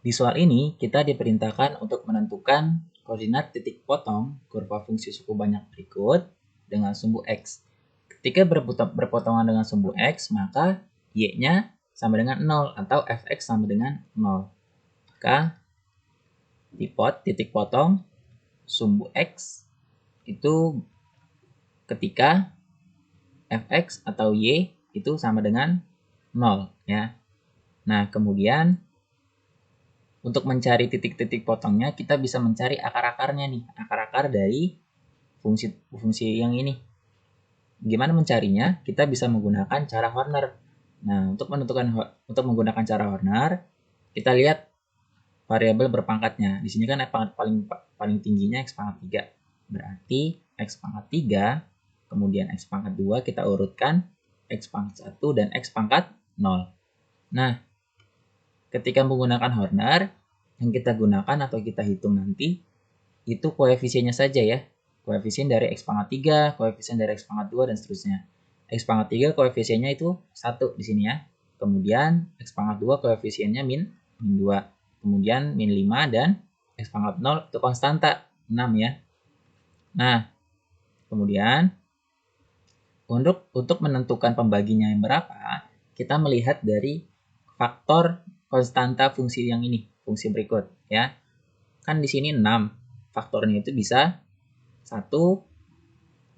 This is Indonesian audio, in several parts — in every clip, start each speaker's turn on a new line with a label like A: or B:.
A: Di soal ini, kita diperintahkan untuk menentukan koordinat titik potong kurva fungsi suku banyak berikut dengan sumbu X. Ketika berpotongan dengan sumbu X, maka Y-nya sama dengan 0 atau Fx sama dengan 0. Maka titik potong sumbu X itu ketika Fx atau Y itu sama dengan 0 ya. Nah, kemudian untuk mencari titik-titik potongnya, kita bisa mencari akar-akarnya nih, akar-akar dari fungsi yang ini. Gimana mencarinya? Kita bisa menggunakan cara Horner. Nah, untuk menggunakan cara Horner, kita lihat variabel berpangkatnya. Di sini kan pangkat paling tingginya X pangkat 3. Berarti X pangkat 3, kemudian X pangkat 2 kita urutkan X pangkat 1 dan X pangkat 0. Nah, ketika menggunakan Horner, yang kita gunakan atau kita hitung nanti, itu koefisiennya saja ya. Koefisien dari X pangkat 3, koefisien dari X pangkat 2, dan seterusnya. X pangkat 3 koefisiennya itu 1 di sini ya. Kemudian X pangkat 2 koefisiennya min 2. Kemudian min 5 dan X pangkat 0 itu konstanta 6 ya. Nah, kemudian untuk menentukan pembaginya yang berapa, kita melihat dari faktor konstanta fungsi yang ini, fungsi berikut ya. Kan di sini 6. Faktornya itu bisa 1,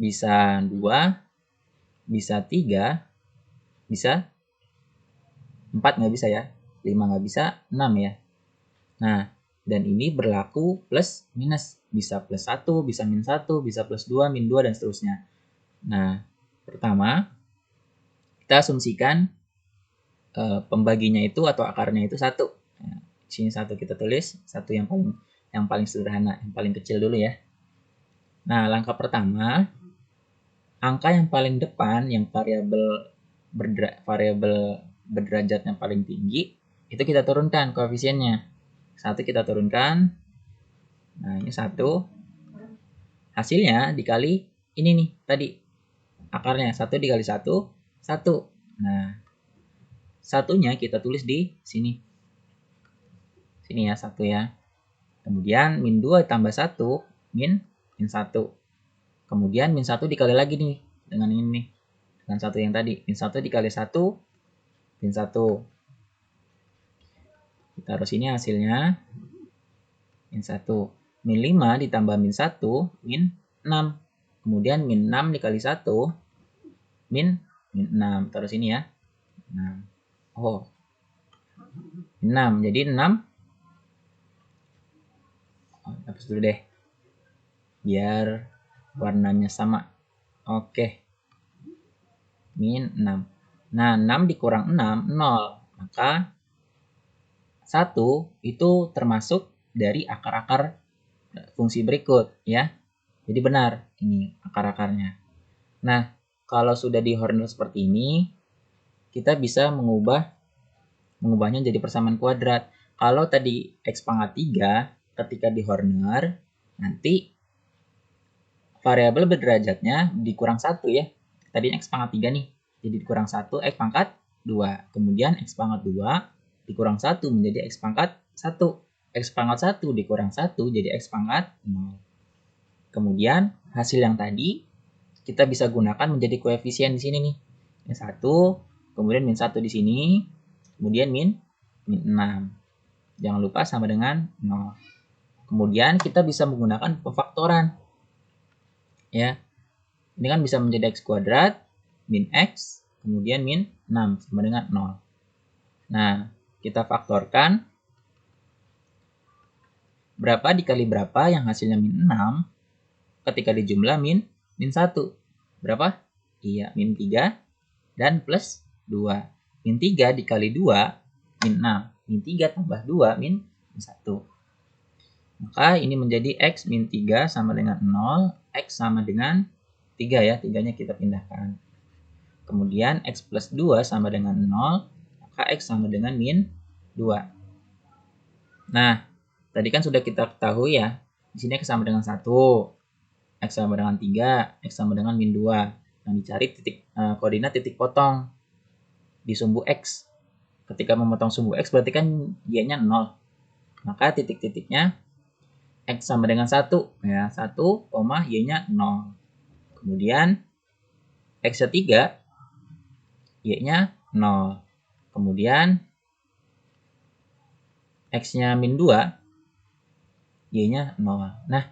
A: bisa 2, bisa 3, bisa 4 nggak bisa ya, 5 nggak bisa, 6 ya. Nah, dan ini berlaku plus minus, bisa plus 1, bisa min 1, bisa plus 2, min 2, dan seterusnya. Nah, pertama, kita asumsikan pembaginya itu atau akarnya itu 1. Nah, sini 1 kita tulis, 1 yang paling sederhana, yang paling kecil dulu ya. Nah, langkah pertama, angka yang paling depan, yang variabel berderajatnya paling tinggi, itu kita turunkan koefisiennya. 1 kita turunkan. Nah, ini 1. Hasilnya dikali ini nih, tadi. Akarnya 1 dikali 1, 1. Nah, satunya kita tulis di sini. Sini ya, 1 ya. Kemudian min 2 tambah 1, min 1. Kemudian min 1 dikali lagi nih, dengan ini nih. Dengan 1 yang tadi. Min 1 dikali 1, min 1. Kita taruh sini hasilnya. Min 1. Min 5 ditambah min 1, min 6. Kemudian min 6 dikali 1, min 6. Taruh sini ya. 6. Oh. 6. Jadi 6. Hapus dulu deh. Biar warnanya sama. Oke. Min 6. Nah, 6 dikurang 6, 0. Maka 1 itu termasuk dari akar-akar fungsi berikut ya. Jadi benar ini akar-akarnya. Nah, kalau sudah di Horner seperti ini, kita bisa mengubahnya jadi persamaan kuadrat. Kalau tadi X pangkat 3 ketika di Horner, nanti variabel berderajatnya dikurang 1 ya. Tadi X pangkat 3 nih. Jadi dikurang 1 X pangkat 2. Kemudian X pangkat 2 dikurang 1 menjadi X pangkat 1. X pangkat 1 dikurang 1 jadi X pangkat 0. Kemudian hasil yang tadi kita bisa gunakan menjadi koefisien di sini nih. Min 1, kemudian min 1 di sini, kemudian min 6. Jangan lupa sama dengan 0. Kemudian kita bisa menggunakan pemfaktoran. Ya. Ini kan bisa menjadi X kuadrat, min X, kemudian min 6 sama dengan 0. Nah, kita faktorkan. Berapa dikali berapa yang hasilnya min 6 ketika dijumlah min 1. Berapa? Iya, min 3 dan plus 2. Min 3 dikali 2, min 6. Min 3 tambah 2, min 1. Maka ini menjadi X min 3 sama dengan 0, X sama dengan 3 ya, 3-nya kita pindahkan. Kemudian X plus 2 sama dengan 0, maka X sama dengan min 2. Nah, tadi kan sudah kita ketahui ya, di sini X sama dengan 1, X sama dengan 3, X sama dengan min 2. Yang dicari koordinat titik potong di sumbu X. Ketika memotong sumbu X berarti kan Y-nya 0. Maka titik-titiknya X sama dengan 1. Ya, 1, Y-nya 0. Kemudian X ketiga, Y-nya 0. Kemudian X-nya min 2, Y-nya 0. Nah,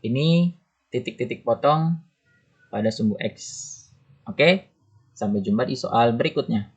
A: ini titik-titik potong pada sumbu X. Oke, sampai jumpa di soal berikutnya.